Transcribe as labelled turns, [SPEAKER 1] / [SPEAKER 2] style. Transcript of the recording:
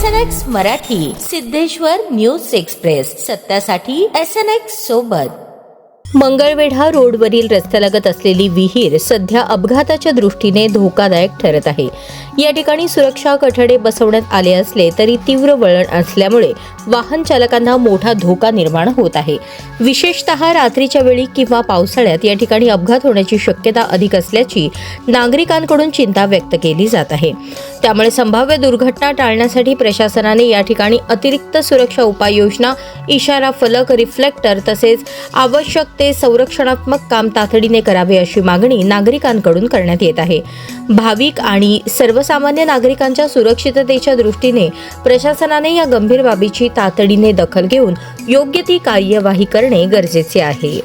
[SPEAKER 1] SNX Marathi, Siddheshwar news express, सत्यासाठी SNX सोबत. मंगळवेढा रोडवरील रस्त्यालगत असलेली विहीर सध्या अपघाताच्या दृष्टीने धोकादायक ठरत आहे. या ठिकाणी सुरक्षा कठडे बसवण्यात आले असले तरी तीव्र वळण असल्यामुळे वाहन चालकांना मोठा धोका निर्माण होत आहे. विशेषतः रात्रीच्या वेळी किंवा पावसाळ्यात या ठिकाणी अपघात होण्याची शक्यता अधिक असल्याची नागरिकांकडून चिंता व्यक्त केली जात आहे. त्यामुळे संभाव्य दुर्घटना टाळण्यासाठी प्रशासनाने या ठिकाणी अतिरिक्त सुरक्षा उपाययोजना, इशारा फलक, रिफ्लेक्टर तसेच आवश्यक ते संरक्षणात्मक काम तातडीने करावे अशी मागणी नागरिकांकडून करण्यात येत आहे. भाविक आणि सर्वसामान्य नागरिकांच्या सुरक्षिततेच्या दृष्टीने प्रशासनाने या गंभीर बाबीची तातडीने दखल घेऊन योग्य ती कार्यवाही करणे गरजेचे आहे.